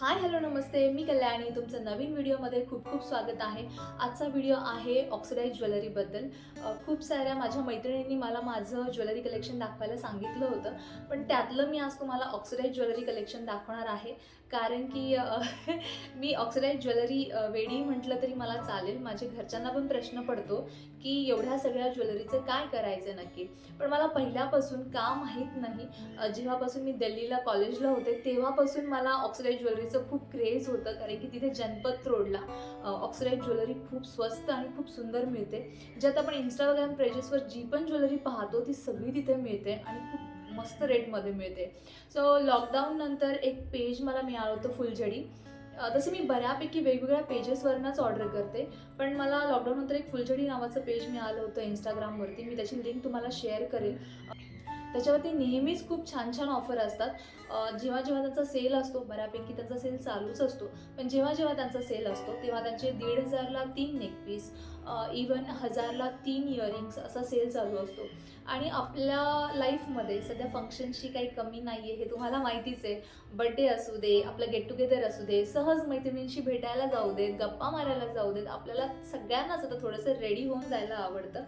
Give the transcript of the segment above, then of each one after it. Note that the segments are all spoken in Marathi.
हाय हॅलो नमस्ते, मी कल्याणी. तुमचं नवीन व्हिडिओमध्ये खूप खूप स्वागत आहे. आजचा व्हिडिओ आहे ऑक्सिडाइज ज्वेलरीबद्दल. खूप साऱ्या माझ्या मैत्रिणींनी मला माझं ज्वेलरी कलेक्शन दाखवायला सांगितलं होतं, पण त्यातलं मी आज तुम्हाला ऑक्सिडाइज ज्वेलरी कलेक्शन दाखवणार आहे. कारण की मी ऑक्सिडाइज ज्वेलरी वेडी म्हटलं तरी मला चालेल. माझ्या घरच्यांना पण प्रश्न पडतो की एवढ्या सगळ्या ज्वेलरीचं काय करायचं नक्की. पण मला पहिल्यापासून का माहीत नाही, जेव्हापासून मी दिल्लीला कॉलेजला होते तेव्हापासून मला ऑक्सिडाइज ज्वेलरीचं खूप क्रेज होतं. कारण की तिथे जनपत रोडला ऑक्सिडाइज ज्वेलरी खूप स्वस्त आणि खूप सुंदर मिळते. ज्यात आपण इंस्टाग्राम पेजेसवर जी पण ज्वेलरी पाहतो ती सगळी तिथे मिळते आणि खूप मस्त रेटमध्ये मिळते. सो लॉकडाऊन नंतर एक पेज मला मिळालं होतं फुलझडी. तसं मी बऱ्यापैकी वेगवेगळ्या पेजेसवरनंच ऑर्डर करते, पण मला लॉकडाऊननंतर एक फुलझडी नावाचं पेज मिळालं होतं इंस्टाग्रामवरती. मी त्याची लिंक तुम्हाला शेअर करेल. त्याच्यावरती नेहमीच खूप छान छान ऑफर असतात. जेव्हा जेव्हा त्यांचा सेल असतो, बऱ्यापैकी त्यांचा सेल चालूच असतो, पण जेव्हा जेव्हा त्यांचा सेल असतो तेव्हा त्यांचे 1,500ला 3 नेकपीस, इवन 1,000ला 3 इयरिंग्स असा सेल चालू असतो. आणि आपल्या लाईफमध्ये सध्या फंक्शनची काही कमी नाही आहे, हे तुम्हाला माहितीच आहे. बड्डे असू दे, आपलं गेट टुगेदर असू दे, सहज मैत्रिणींशी भेटायला जाऊ देत, गप्पा मारायला जाऊ देत, आपल्याला सगळ्यांनाच आता थोडंसं रेडी होऊन जायला आवडतं.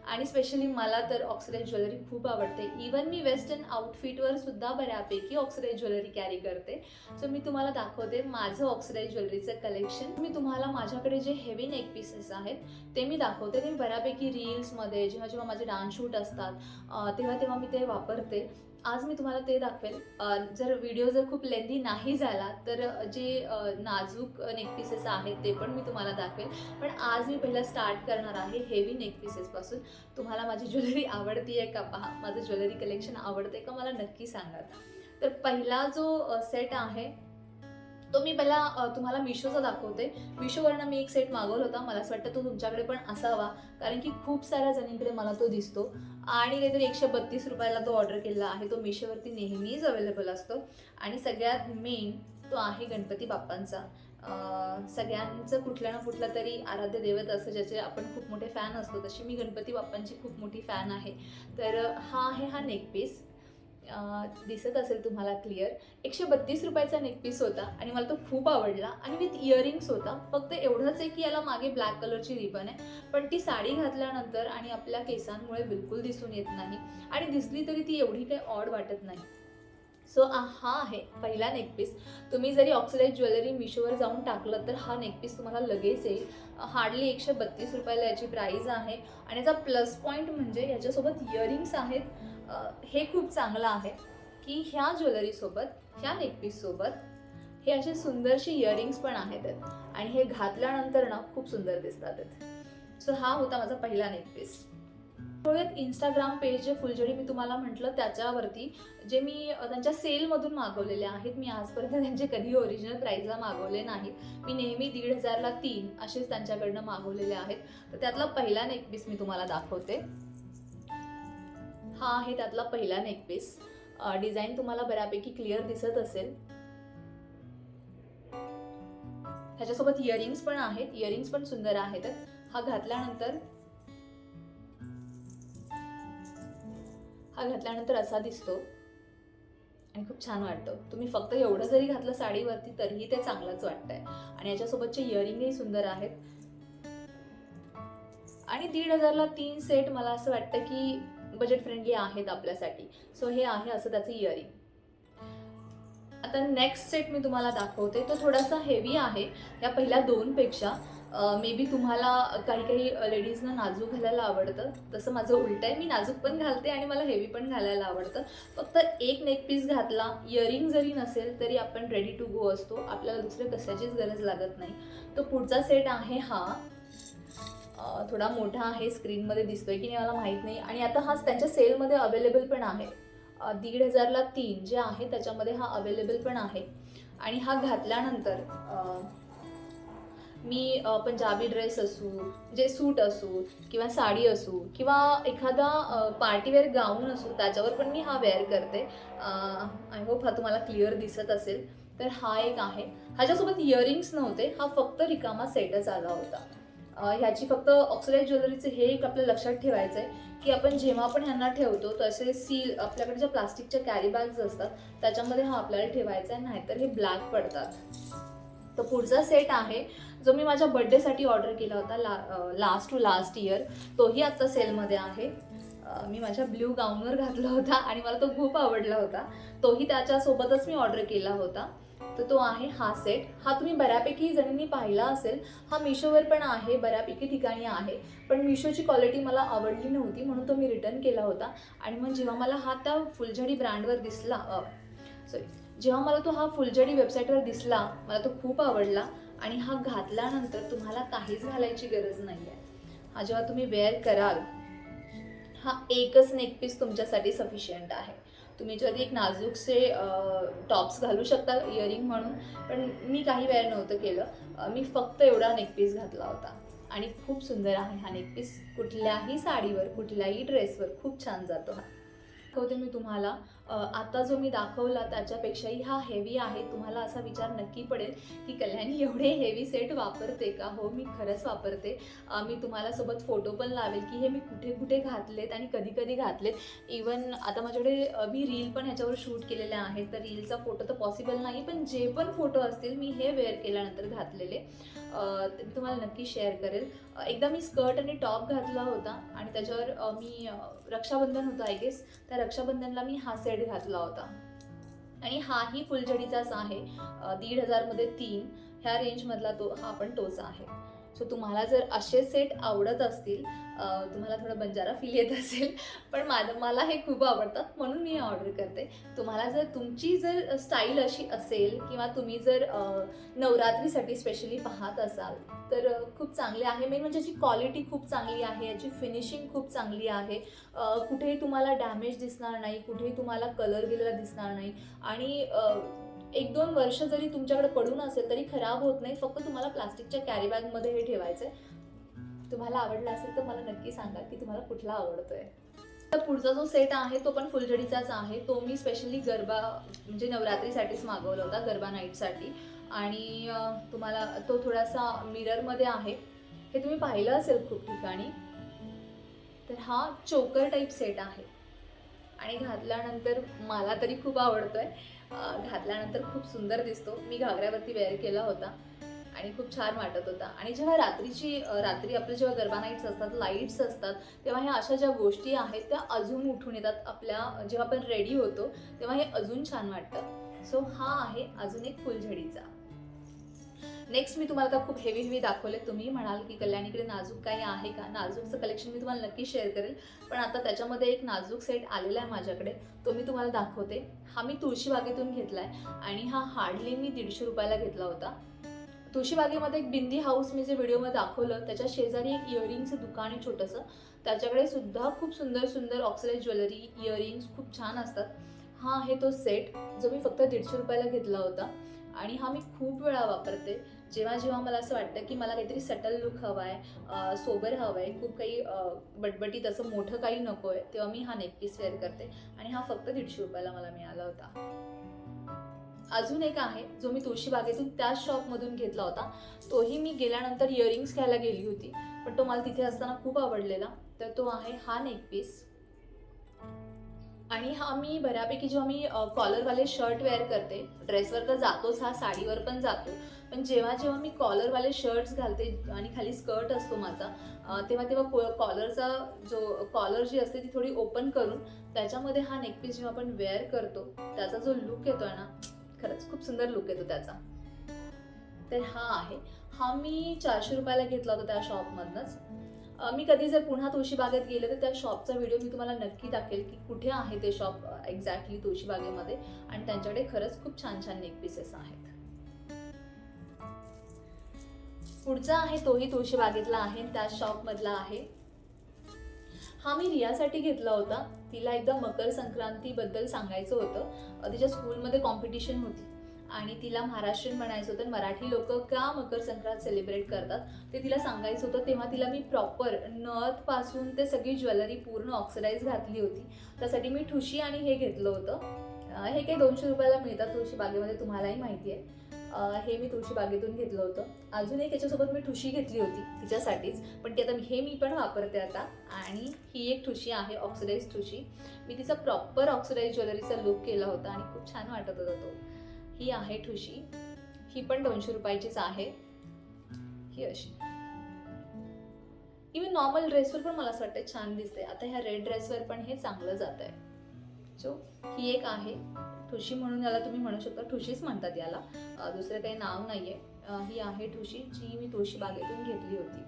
आणि स्पेशली मला तर ऑक्सिडाइज ज्वेलरी खूप आवडते. इवन मी वेस्टर्न आउटफिटवर सुद्धा बऱ्यापैकी ऑक्सिडाइज ज्वेलरी कॅरी करते. सो मी तुम्हाला दाखवते माझं ऑक्सिडाइज ज्वेलरीचं कलेक्शन. मी तुम्हाला माझ्याकडे जे हेवी नेक पीसेस आहेत ते मी दाखवते. ते मी बऱ्यापैकी रील्समध्ये जेव्हा जेव्हा माझे डान्स शूट असतात तेव्हा तेव्हा मी ते वापरते. आज मी तुम्हाला ते दाखवेल. जर व्हिडिओ जर खूप लेंदी नाही झाला तर जे नाजूक नेक पीसेस आहेत ते पण मी तुम्हाला दाखवेल. पण आज मी पहिला स्टार्ट करणार आहे हेवी नेक पीसेसपासून. तुम्हाला माझी ज्वेलरी आवडती आहे का पहा, माझं ज्वेलरी कलेक्शन आवडते का मला नक्की सांगा. तर पहिला जो सेट आहे तो मी पहिला तुम्हाला मिशोचा दाखवते. मिशोवरनं मी एक सेट मागवला होता. मला असं वाटतं तो तुमच्याकडे पण असावा, कारण की खूप साऱ्या जणींकडे मला तो दिसतो. आणि काहीतरी ₹132 तो ऑर्डर केलेला आहे. तो मिशोवरती नेहमीच अवेलेबल असतो. आणि सगळ्यात मेन तो आहे गणपती बाप्पांचा. सगळ्यांचं कुठलं ना कुठलं तरी आराध्य दैवत असतं ज्याचे आपण खूप मोठे फॅन असतो. तशी मी गणपती बाप्पांची खूप मोठी फॅन आहे. तर हा आहे हा नेकपीस. दिसत असेल तुम्हाला क्लिअर. ₹132चा नेकपीस होता आणि मला तो खूप आवडला आणि विथ इयरिंग्स होता. फक्त एवढंच आहे की याला मागे ब्लॅक कलरची रिबन आहे, पण ती साडी घातल्यानंतर आणि आपल्या केसांमुळे बिलकुल दिसून येत नाही आणि दिसली तरी ती एवढी काही ऑड वाटत नाही. सो हा आहे पहिला नेकपीस. तुम्ही जरी ऑक्सिडाइज ज्वेलरी मिशोवर जाऊन टाकलं तर हा नेकपीस तुम्हाला लगेच येईल. हार्डली ₹132 याची प्राईज आहे. आणि याचा प्लस पॉईंट म्हणजे याच्यासोबत इयरिंग्स आहेत. हे खूप चांगलं आहे की ह्या ज्वेलरीसोबत, ह्या नेकपीससोबत हे असे सुंदरशी इयरिंग्स पण आहेत आणि हे घातल्यानंतर ना खूप सुंदर दिसतात. सो हा होता माझा पहिला नेकपीस. थोड्यात इंस्टाग्राम पेज जे फुलझडी मी तुम्हाला म्हटलं त्याच्यावरती जे मी त्यांच्या सेलमधून मागवलेले आहेत. मी आजपर्यंत त्यांचे कधी ओरिजिनल प्राईजला मागवले नाहीत. मी नेहमी 1,500ला 3 असेच त्यांच्याकडनं मागवलेले आहेत. तर त्यातला पहिला नेकपीस मी तुम्हाला दाखवते. हा आहे त्यातला पहिला नेकपीस. डिझाईन तुम्हाला बऱ्यापैकी क्लिअर दिसत असेल. ह्याच्यासोबत इयरिंग्स पण आहेत. इयरिंग्स पण सुंदर आहेत. हा घातल्यानंतर असा दिसतो आणि खूप छान वाटतं. तुम्ही फक्त एवढं जरी घातलं साडीवरती तरीही ते चांगलंच वाटतंय. आणि याच्यासोबतचे इयरिंगही सुंदर आहेत. आणि 1,500ला 3 सेट मला असं वाटतं की बजेट फ्रेंडली आहेत आपल्यासाठी. सो हे आहे असं त्याचं इयरिंग. आता नेक्स्ट सेट मी तुम्हाला दाखवते. तो थोडासा हेवी आहे या पहिल्या दोनपेक्षा. मे बी तुम्हाला काही काही लेडीजना नाजूक घालायला आवडतं, तसं माझं उलट आहे. मी नाजूक पण घालते आणि मला हेवी पण घालायला आवडतं. फक्त एक नेकपीस घातला, इयरिंग जरी नसेल तरी आपण रेडी टू गो असतो. आपल्याला दुसऱ्या कशाचीच गरज लागत नाही. तो पुढचा सेट आहे हा. थोडा मोठा आहे, स्क्रीनमध्ये दिसतोय की नाही मला माहीत नाही. आणि आता हा त्यांच्या सेलमध्ये अवेलेबल पण आहे. 1,500ला 3 जे आहे त्याच्यामध्ये हा अवेलेबल पण आहे. आणि हा घातल्यानंतर मी पंजाबी ड्रेस असू, जे सूट असू किंवा साडी असू किंवा एखादा पार्टीवेअर गाऊन असू त्याच्यावर पण मी हा वेअर करते. आय होप हा तुम्हाला क्लिअर दिसत असेल. तर हा एक आहे. ह्याच्यासोबत इयरिंग्स नव्हते, हा फक्त रिकामा सेटच आला होता. ह्याची फक्त ऑक्सिडाइज ज्वेलरीचं हे एक आपल्याला लक्षात ठेवायचं आहे की आपण जेव्हा पण ह्यांना ठेवतो तसे सील आपल्याकडे ज्या प्लास्टिकच्या कॅरी बॅग्स असतात त्याच्यामध्ये हा आपल्याला ठेवायचा आहे, नाहीतर हे ब्लॅक पडतात. तर पुढचा सेट आहे जो मी माझ्या बर्थडेसाठी ऑर्डर केला होता लास्ट टू लास्ट इयर. तोही आत्ता सेलमध्ये आहे. मी माझ्या ब्ल्यू गाऊनवर घातला होता आणि मला तो खूप आवडला होता. तोही त्याच्यासोबतच मी ऑर्डर केला होता. तर तो आहे हा सेट. हा तुम्ही बऱ्यापैकी जणांनी पाहिला असेल. हा मिशोवर पण आहे, बऱ्यापैकी ठिकाणी आहे, पण मिशोची क्वालिटी मला आवडली नव्हती म्हणून तो मी रिटर्न केला होता. आणि मग जेव्हा मला हा त्या फुलझडी ब्रँडवर दिसला, जेव्हा मला तो हा फुलझडी वेबसाईटवर दिसला, मला तो खूप आवडला. आणि हा घातल्यानंतर तुम्हाला काहीच घालायची गरज नाही आहे. हा जेव्हा तुम्ही वेअर कराल, हा एकच नेक पीस तुमच्यासाठी सफिशियंट आहे. तुम्ही जरी एक नाजूकसे टॉप्स घालू शकता इयरिंग म्हणून, पण मी काही वेअर नव्हतं केलं. मी फक्त एवढा नेक पीस घातला होता आणि खूप सुंदर आहे हा नेक पीस. कुठल्याही साडीवर, कुठल्याही ड्रेसवर खूप छान जातो हा. दाखवते मी तुम्हाला. आता जो मी दाखवला त्याच्यापेक्षाही हा हेवी आहे. तुम्हाला असा विचार नक्की पडेल की कल्याणी एवढे हेवी सेट वापरते का? हो, मी खरंच वापरते. मी तुम्हाला सोबत फोटो पण लावेल की हे मी कुठे कुठे घातलेत आणि कधी कधी घातलेत. इवन आता माझ्याकडे मी रील पण ह्याच्यावर शूट केलेल्या आहेत, तर रीलचा फोटो तर पॉसिबल नाही, पण जे पण फोटो असतील मी हे वेअर केल्यानंतर घातलेले ते मी तुम्हाला नक्की शेअर करेल. एकदा मी स्कर्ट आणि टॉप घातला होता आणि त्याच्यावर मी रक्षाबंधन होतं आय गेस, त्या रक्षाबंधनला मी हा सेट घातला होता. आणि हाही फुलझडीचाच आहे. 1,500 मध्ये 3 ह्या रेंजमधला हा पण तोच आहे. सो तुम्हाला जर असे सेट आवडत असतील, तुम्हाला थोडं बंजारा फील येत असेल, पण मला हे खूप आवडतात म्हणून मी ऑर्डर करते. तुम्हाला जर तुमची जर स्टाईल अशी असेल किंवा तुम्ही जर नवरात्रीसाठी स्पेशली पाहत असाल तर खूप चांगले आहे. मेन म्हणजे याची क्वालिटी खूप चांगली आहे, याची फिनिशिंग खूप चांगली आहे. कुठेही तुम्हाला डॅमेज दिसणार नाही, कुठेही तुम्हाला कलर गेलेला दिसणार नाही. आणि 1-2 वर्ष जरी तुमच्याकडे पडून असेल तरी खराब होत नाही. फक्त तुम्हाला प्लास्टिकच्या कॅरी बॅगमध्ये हे ठेवायचं आहे. तुम्हाला आवडला असेल तर मला नक्की सांगा की तुम्हाला कुठला आवडतोय. तर पुढचा जो सेट आहे तो पण फुलझडीचाच आहे. तो मी स्पेशली गरबा म्हणजे नवरात्रीसाठीच मागवला होता, गरबा नाईटसाठी. आणि तुम्हाला तो थोडासा मिररमध्ये आहे, हे तुम्ही पाहिलं असेल खूप ठिकाणी. तर हा चोकर टाईप सेट आहे आणि घातल्यानंतर मला तरी खूप आवडतोय. घातल्यानंतर खूप सुंदर दिसतो. मी घागऱ्यावरती वेअर केला होता आणि खूप छान वाटत होता. आणि जेव्हा रात्री आपले जेव्हा गरबा नाईट्स असतात, लाईट्स असतात, तेव्हा ह्या अशा ज्या गोष्टी आहेत त्या अजून उठून येतात. जेव्हा आपण रेडी होतो तेव्हा हे अजून छान वाटतं. सो हा आहे अजून एक फुलझडीचा. नेक्स्ट मी तुम्हाला आता खूप हेवी दाखवले. तुम्ही म्हणाल की कल्याणीकडे नाजूक काही आहे का? नाजूकचं कलेक्शन मी तुम्हाला नक्की शेअर करेल, पण आता त्याच्यामध्ये एक नाजूक सेट आलेला आहे माझ्याकडे, तो मी तुम्हाला दाखवते. हा मी तुळशीबागेतून घेतलाय आणि हा हार्डली मी 150 रुपयाला घेतला होता. तुळशीबागेमध्ये एक बिंदी हाऊस मी जे व्हिडिओमध्ये दाखवलं त्याच्या शेजारी एक इयरिंगचं दुकान आहे छोटंसं. त्याच्याकडे सुद्धा खूप सुंदर सुंदर ऑक्सिडाइज ज्वेलरी, इयरिंग्स खूप छान असतात. हा आहे तो सेट जो मी फक्त 150 रुपयाला घेतला होता आणि हा मी खूप वेळा वापरते. जेव्हा मला असं वाटतं की मला काहीतरी सटल लुक हवा आहे, सोबर हवं आहे, खूप काही बटबटीत असं मोठं काही नको आहे, तेव्हा मी हा नेक पीस वेअर करते. आणि हा फक्त 150 रुपयाला मला मिळाला होता. अजून एक आहे जो मी तुळशीबागेतून त्याच शॉपमधून घेतला होता. तोही मी गेल्यानंतर इयरिंग्स घ्यायला गेली होती, पण तो मला तिथे असताना खूप आवडलेला. तर तो आहे हा नेक पीस. आणि हा मी बऱ्यापैकी जेव्हा मी कॉलरवाले शर्ट वेअर करते, ड्रेसवर तर जातोच हा, साडीवर पण जातो, पण जेव्हा मी कॉलरवाले शर्ट्स घालते आणि खाली स्कर्ट असतो माझा, तेव्हा कॉलरचा जो कॉलर जी असते ती थोडी ओपन करून त्याच्यामध्ये हा नेक पीस जेव्हा आपण वेअर करतो त्याचा जो लुक येतोय ना, खरंच खूप सुंदर लुक येतो त्याचा. तर हा आहे. हा मी 400 रुपयाला घेतला होता त्या शॉपमधनंच. मी कधी जर पुन्हा तुळशीबागेत गेले तर त्या शॉपचा व्हिडिओ मी तुम्हाला नक्की टाकेल की कुठे आहे ते शॉप एक्झॅक्टली तुळशीबागेमध्ये. आणि त्यांच्याकडे खरंच खूप छान छान नेक पीसेस आहेत. पुढचा आहे तोही तुळशीबागेतला आहे, त्या शॉपमधला आहे. हा मी रियासाठी घेतला होता. तिला एकदा मकर संक्रांतीबद्दल सांगायचं होतं. तिच्या स्कूलमध्ये कॉम्पिटिशन होती आणि तिला महाराष्ट्रीयन बनायचं होतं. मराठी लोक का मकर संक्रांत सेलिब्रेट करतात ते तिला सांगायचं होतं. तेव्हा तिला मी प्रॉपर नथपासून ते सगळी ज्वेलरी पूर्ण ऑक्सिडाइज घातली होती. त्यासाठी मी ठुशी आणि हे घेतलं होतं. हे काही 200 रुपयाला मिळतात तुळशीबागेमध्ये, तुम्हालाही माहिती आहे. हे मी तुळशीबागेतून घेतलं होतं. अजून एक याच्यासोबत मी ठुशी घेतली होती तिच्यासाठीच, पण ती आता हे मी पण वापरते आता. आणि ही एक ठुशी आहे, ऑक्सिडाइज ठुशी. मी तिचा प्रॉपर ऑक्सिडाइज ज्वेलरीचा लुक केला होता आणि खूप छान वाटत होता तो. ही आहे ठुशी, ही पण 200 रुपयाचीच आहे. ही अशी, इव्हन नॉर्मल ड्रेसवर पण मला असं वाटतं छान दिसते. आता ह्या रेड ड्रेसवर पण हे चांगलं जात आहे. सो ही एक आहे ठुशी, म्हणून याला तुम्ही म्हणू शकता, ठुशीच म्हणतात याला, दुसरं काही नाव नाहीये. ही आहे ठुशी, जी मी तुळशीबागेतून घेतली होती.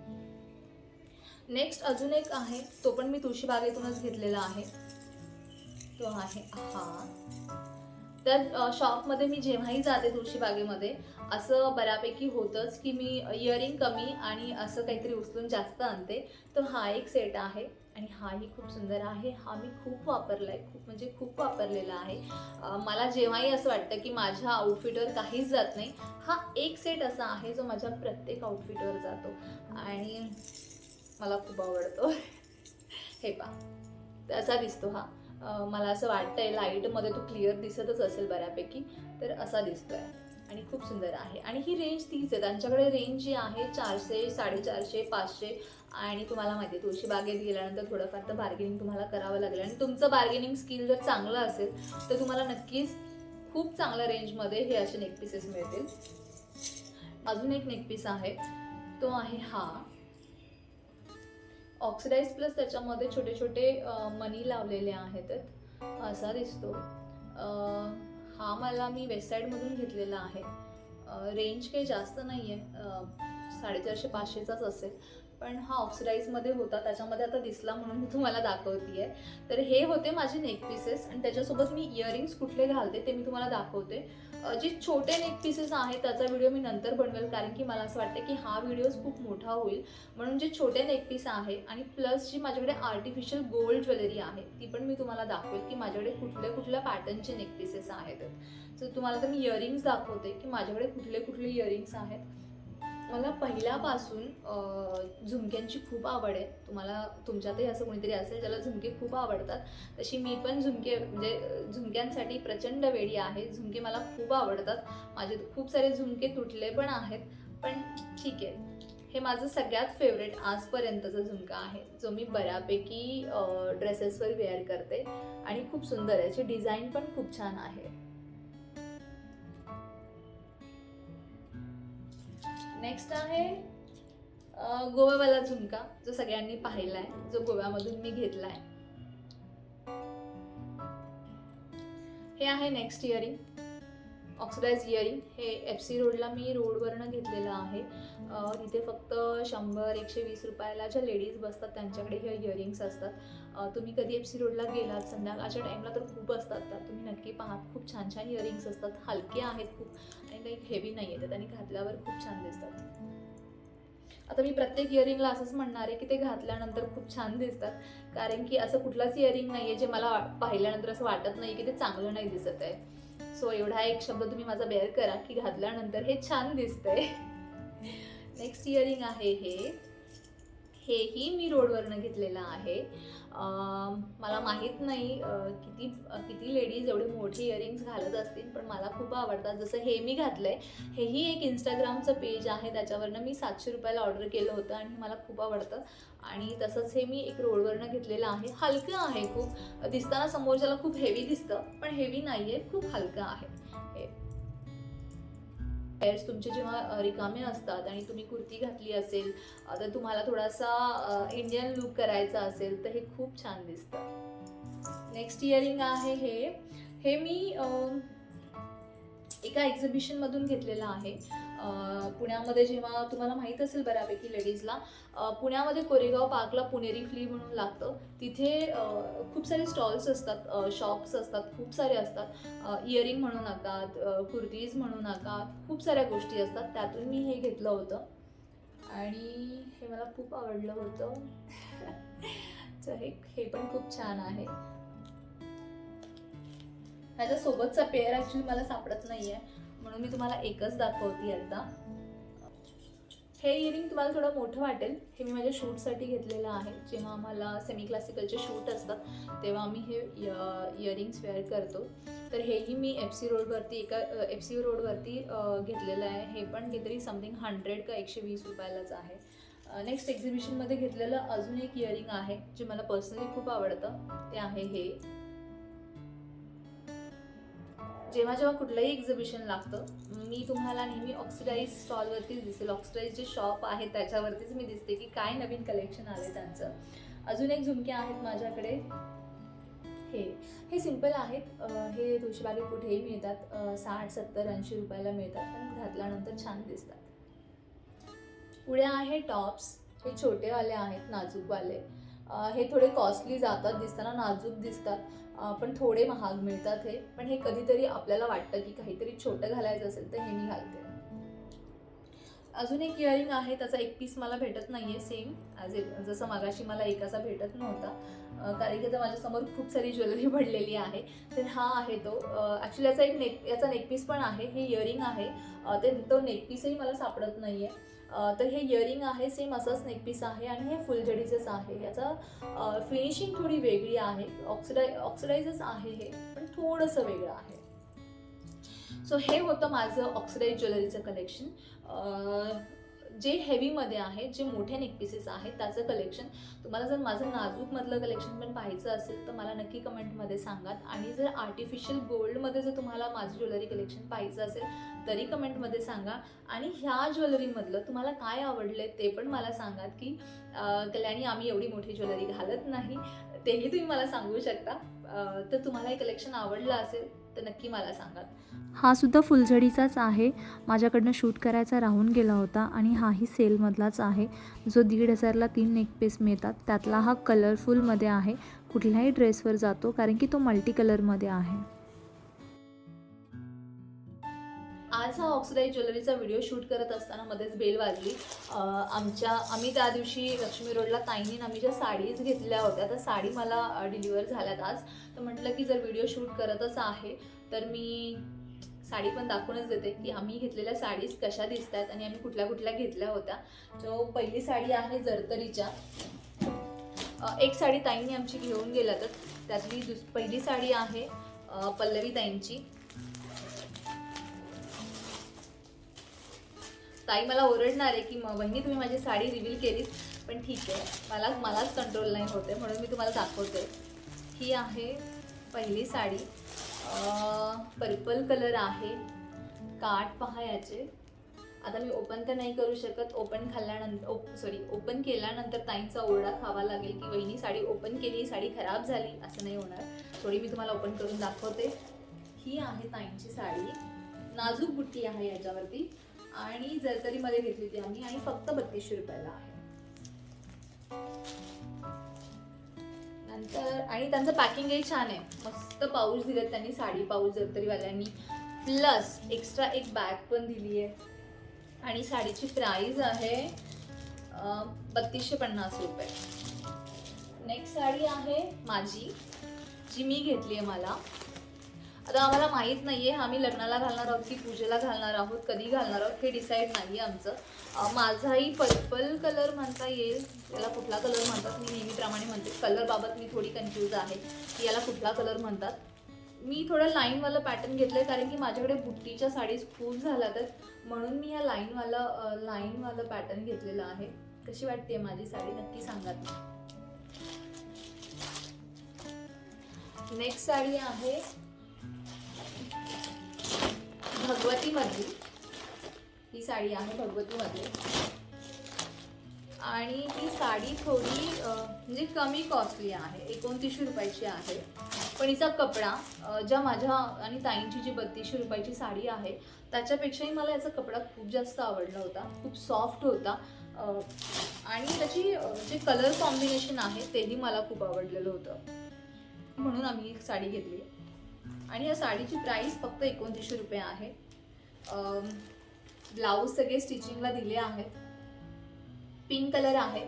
नेक्स्ट अजून एक आहे, तो पण मी तुळशीबागेतूनच घेतलेला आहे. तो आहे हा. तर शॉपमध्ये मी जेव्हाही जाते तुळशीबागेमध्ये, असं बऱ्यापैकी होतंच की मी इयरिंग कमी आणि असं काहीतरी उचलून जास्त आणते. तर हा एक सेट आहे आणि हाही खूप सुंदर आहे. हा मी खूप वापरला आहे, खूप म्हणजे खूप वापरलेला आहे. मला जेव्हाही असं वाटतं की माझ्या आउटफिटवर काहीच जात नाही, हा एक सेट असा आहे जो माझ्या प्रत्येक आउटफिटवर जातो आणि मला खूप आवडतो. हे पहा, असा दिसतो हा. मला असं वाटतंय लाईटमध्ये तो क्लिअर दिसतच असेल बऱ्यापैकी, तर असा दिसतोय आणि खूप सुंदर आहे. आणि ही रेंज तीच आहे, त्यांच्याकडे रेंज जी आहे 400, 450, 500. आणि तुम्हाला माहिती आहे तुळशीबागेत गेल्यानंतर थोडंफार तर बार्गेनिंग तुम्हाला करावं लागेल, आणि तुमचं बार्गेनिंग स्किल जर चांगलं असेल तर तुम्हाला नक्कीच खूप चांगल्या रेंजमध्ये हे असे नेक पीसेस मिळतील. अजून एक नेक पीस आहे, तो आहे हा ऑक्सिडाइज प्लस त्याच्यामध्ये छोटे छोटे मनी लावलेले आहेत. असा दिसतो. हा मला मी वेस्ट साईडमधून घेतलेला आहे. रेंज काही जास्त नाही आहे, 450-500चाच असेल, पण हा ऑक्सिडाइजमध्ये होता, त्याच्यामध्ये आता दिसला म्हणून मी तुम्हाला दाखवते आहे. तर हे होते माझे नेक पीसेस, आणि त्याच्यासोबत मी इयरिंग्स कुठले घालते ते मी तुम्हाला दाखवते. जे छोटे नेक पीसेस आहेत त्याचा व्हिडिओ मी नंतर बनवेल, कारण की मला असं वाटतं की हा व्हिडिओ खूप मोठा होईल. म्हणून जे छोटे नेक पीस आहे आणि प्लस जी माझ्याकडे आर्टिफिशियल गोल्ड ज्वेलरी आहे ती पण मी तुम्हाला दाखवेल की माझ्याकडे कुठल्या पॅटर्नचे नेक पीसेस आहेत. तर तुम्हाला तर मी इयरिंग्स दाखवते की माझ्याकडे कुठले इयरिंग्स आहेत. मला पहिल्यापासून झुमक्यांची खूप आवड आहे. तुम्हाला तुमच्यातही असं कोणीतरी असेल ज्याला झुमके खूप आवडतात, तशी मी पण झुमके म्हणजे झुमक्यांसाठी प्रचंड वेडी आहे. झुमके मला खूप आवडतात. माझे खूप सारे झुमके तुटले पण आहेत, पण ठीक आहे. हे माझं सगळ्यात फेवरेट आजपर्यंतचं झुमका आहे, जो मी बऱ्यापैकी ड्रेसेसवर वेअर करते आणि खूप सुंदर आहे. याची डिझाईन पण खूप छान आहे. नेक्स्ट आहे गोव्यावाला झुमका, जो सगळ्यांनी पाहिलाय, जो गोव्यामधून मी घेतलाय. हे आहे नेक्स्ट इयरिंग, ऑक्सिडाइज इयरिंग. हे FC रोडला मी रोडवरनं घेतलेलं आहे. तिथे फक्त 100-120 रुपयाला ज्या लेडीज बसतात त्यांच्याकडे हे इयरिंग्स असतात. तुम्ही कधी FC रोडला गेलात संध्याकाळच्या टाईमला तर खूप असतात, तर तुम्ही नक्की पहा. खूप छान छान इयरिंग्स असतात, हलके आहेत खूप आणि काही हेवी नाही आहेत, आणि घातल्यावर खूप छान दिसतात. आता मी प्रत्येक इयरिंगला असंच म्हणणार आहे की ते घातल्यानंतर खूप छान दिसतात, कारण की असं कुठलाच इयरिंग नाही आहे जे मला पाहिल्यानंतर असं वाटत नाही की ते चांगलं नाही दिसत आहे. सो एवढा एक शब्द तुम्ही माझा बेअर करा की घातल्यानंतर हे छान दिसतंय. नेक्स्ट इयरिंग आहे हेही मी रोडवरनं घेतलेलं आहे. मला माहीत नाही किती लेडीज एवढे मोठे इयरिंग्स घालत असतील, पण मला खूप आवडतात. जसं हे मी घातलंय, हेही एक इंस्टाग्रामचं पेज आहे, त्याच्यावरनं मी 700 रुपयाला ऑर्डर केलं होतं आणि मला खूप आवडतं. आणि तसंच हे मी एक रोडवरनं घेतलेलं आहे. हलकं आहे खूप, दिसताना समोरच्याला खूप हेवी दिसतं, पण हेवी नाही आहे, खूप हलकं आहे हे. हेअर्स तुमचे जेव्हा रिकामे असतात आणि तुम्ही कुर्ती घातली असेल, तर तुम्हाला थोडासा इंडियन लुक करायचा असेल तर हे खूप छान दिसतं. नेक्स्ट इयरिंग आहे हे मी एका एक्झिबिशनमधून घेतलेलं आहे. पुण्यामध्ये, जेव्हा तुम्हाला माहीत असेल बऱ्यापैकी लेडीजला, पुण्यामध्ये कोरेगाव पार्कला पुणेरी फ्ली म्हणून लागतं. तिथे खूप सारे स्टॉल्स असतात, शॉप्स असतात, खूप सारे असतात. इयरिंग म्हणू नका, कुर्तीज म्हणू नका, खूप साऱ्या गोष्टी असतात. त्यातून मी हे घेतलं होतं आणि हे मला खूप आवडलं होतं. तर हे पण खूप छान आहे. ह्याच्यासोबतचा पेअर ॲक्च्युली मला सापडत नाही आहे, म्हणून मी तुम्हाला एकच दाखवते आता. हे इयरिंग तुम्हाला थोडं मोठं वाटेल. हे मी माझ्या शूटसाठी घेतलेलं आहे. जेव्हा आम्हाला सेमी क्लासिकलचे शूट असतात तेव्हा आम्ही हे इयरिंग्स वेअर करतो. तर हेही मी FC रोडवरती FC रोडवरती घेतलेलं आहे. हे पण काहीतरी समथिंग 100 का 120 रुपयालाच आहे. नेक्स्ट एक्झिबिशनमध्ये घेतलेलं अजून एक इयरिंग आहे जे मला पर्सनली खूप आवडतं. ते आहे हे. जेव्हा जेव्हा कुठलंही एक्झिबिशन लागतं मी तुम्हाला नेहमी ऑक्सिडाईज स्टॉलवरतीच दिसेल. ऑक्सिडाईज जे शॉप आहे त्याच्यावरतीच मी दिसते की काय नवीन कलेक्शन आले त्यांचं. अजून एक झुमके आहेत माझ्याकडे. हे सिंपल आहेत. हे तुळशीबागेत कुठेही मिळतात. 60, 70, 80 रुपयाला मिळतात, पण घातल्यानंतर छान दिसतात. पुढे आहे टॉप्स. हे छोटेवाले आहेत, नाजूकवाले. हे थोडे कॉस्टली जातात, दिसताना नाजूक दिसतात, पण थोडे महाग मिळतात हे. पण हे कधीतरी आपल्याला वाटतं की काहीतरी छोटं घालायचं असेल तर हे मी घालते. अजून एक इयरिंग आहे, त्याचा एक पीस मला भेटत नाही आहे सेम जसं मागाशी मला एक असा भेटत नव्हता, कारण की माझ्यासमोर खूप सारी ज्वेलरी पडलेली आहे. तर हा आहे तो. ॲक्च्युली याचा नेक पीस पण आहे. हे इयरिंग आहे, तो नेक पीसही मला सापडत नाही आहे. तर हे इयरिंग आहे, सेम असंच नेक पीस आहे आणि हे फुलझडीचंच आहे. याचा फिनिशिंग थोडी वेगळी आहे. ऑक्सिडाईजच आहे हे, पण थोडंसं वेगळं आहे. सो हे होतं माझं ऑक्सिडाईज ज्वेलरीचं कलेक्शन. जे हेवीमध्ये आहे, जे मोठे नेक पीसेस आहेत त्याचं कलेक्शन. तुम्हाला जर माझं नाजूकमधलं कलेक्शन पण पाहायचं असेल तर मला नक्की कमेंटमध्ये सांगात. आणि जर आर्टिफिशियल गोल्डमध्ये जर तुम्हाला माझं ज्वेलरी कलेक्शन पाहायचं असेल तरी कमेंटमध्ये सांगा. आणि ह्या ज्वेलरीमधलं तुम्हाला काय आवडले ते पण मला सांगात की कल्याणी आम्ही एवढी मोठी ज्वेलरी घालत नाही, तेही तुम्ही मला सांगू शकता. तर तुम्हाला हे कलेक्शन आवडलं असेल तर नक्की मला सांगात. हा सुद्धा फुलझडीचाच आहे. माझ्याकडनं शूट करायचा राहून गेला होता आणि हाही सेलमधलाच आहे, जो 1,500ला 3 नेकपीस मिळतात. त्यातला हा कलरफुलमध्ये आहे, कुठल्याही ड्रेसवर जातो कारण की तो मल्टी कलरमध्ये आहे. आज हा ऑक्सिडाईज ज्वेलरीचा व्हिडिओ शूट करत असताना मध्येच बेल वाजली. आम्ही त्या दिवशी लक्ष्मी रोडला ताईंनी आम्ही ज्या साडीज घेतल्या होत्या त्या साडी मला डिलिव्हर झाल्यात आज. तर म्हटलं की जर व्हिडिओ शूट करतच आहे तर मी साडी पण दाखवूनच देते की आम्ही घेतलेल्या साडीज कशा दिसत आहेत आणि आम्ही कुठल्या कुठल्या घेतल्या होत्या. जो पहिली साडी आहे जरतरीच्या. एक साडी ताईंनी आमची घेऊन गेल्या, तर त्यातली पहिली साडी आहे पल्लवी ताईंची. ताई मला ओरडणार आहे की वहिनी तुम्ही माझी साडी रिव्हील केलीत, पण ठीक आहे, मलाच कंट्रोल नाही होते म्हणून मी तुम्हाला दाखवते. ही आहे पहिली साडी. पर्पल कलर आहे. काठ पहा याचे. आता मी ओपन तर नाही करू शकत. ओपन केल्यानंतर ताईंचा ओरडा खावा लागेल की वहिनी साडी ओपन केली, साडी खराब झाली, असं नाही होणार. थोडी मी तुम्हाला ओपन करून दाखवते. ही आहे ताईंची साडी. नाजूक बुट्टी आहे याच्यावरती आणि जरतरीमध्ये घेतली होती आम्ही आणि फक्त 3200 रुपयाला आहे. नंतर आणि त्यांचं पॅकिंगही छान आहे. मस्त पाऊच दिलेत त्यांनी, साडी पाऊच जरतरीवाल्यांनी. प्लस एक्स्ट्रा एक बॅग पण दिली आहे. आणि साडीची प्राइस आहे 3250 रुपये. नेक्स्ट साडी आहे माझी, जी मी घेतली आहे मला. आता आम्हाला माहीत नाही आहे आम्ही लग्नाला घालणार आहोत की पूजेला घालणार आहोत, कधी घालणार आहोत हे डिसाईड नाही आहे आमचं. माझाही पर्पल कलर म्हणता येईल, याला कुठला कलर म्हणतात मी नेहमीप्रमाणे म्हणते. कलरबाबत मी थोडी कन्फ्यूज आहे की याला कुठला कलर म्हणतात. मी थोडं लाईनवालं पॅटर्न घेतलं आहे कारण की माझ्याकडे बुट्टीच्या साडीज खूप झाल्या तर म्हणून मी या लाईनवालं पॅटर्न घेतलेलं आहे. कशी वाटते माझी साडी नक्की सांगा. नेक्स्ट साडी आहे भगवतीमधली. ही साडी आहे भगवतीमधली आणि ही साडी थोडी म्हणजे कमी कॉस्टली आहे. 2900 रुपयाची आहे. पण हिचा कपडा ज्या माझ्या आणि ताईंची जी 3200 रुपयाची साडी आहे त्याच्यापेक्षाही मला याचा कपडा खूप जास्त आवडला होता. खूप सॉफ्ट होता आणि त्याची जे कलर कॉम्बिनेशन आहे तेही मला खूप आवडलेलं होतं, म्हणून आम्ही ही साडी घेतली. आणि या साडीची प्राइस फक्त 2900 रुपये आहे. ब्लाऊज सगळे स्टिचिंगला दिले आहेत. पिंक कलर आहे,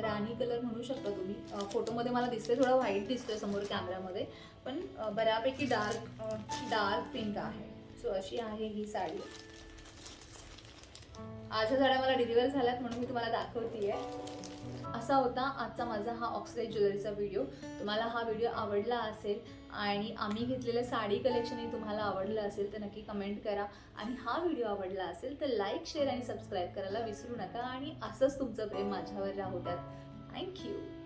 राणी कलर म्हणू शकता तुम्ही. फोटोमध्ये मला दिसतोय थोडा व्हाईट दिसतोय समोर कॅमेरामध्ये, पण बऱ्यापैकी डार्क पिंक आहे. सो अशी आहे ही साडी. आज ह्या साड्या मला डिलिव्हर झाल्यात म्हणून मी तुम्हाला दाखवते आहे. असा होता आजचा माझा हा ऑक्सिडाइज ज्वेलरीचा व्हिडिओ. तुम्हाला हा व्हिडिओ आवडला असेल आणि आम्ही घेतलेलं साडी कलेक्शनही तुम्हाला आवडलं असेल तर नक्की कमेंट करा. आणि हा व्हिडिओ आवडला असेल तर लाईक, शेअर आणि सबस्क्राईब करायला विसरू नका. आणि असंच तुमचं प्रेम माझ्यावर राहू द्यात. थँक्यू.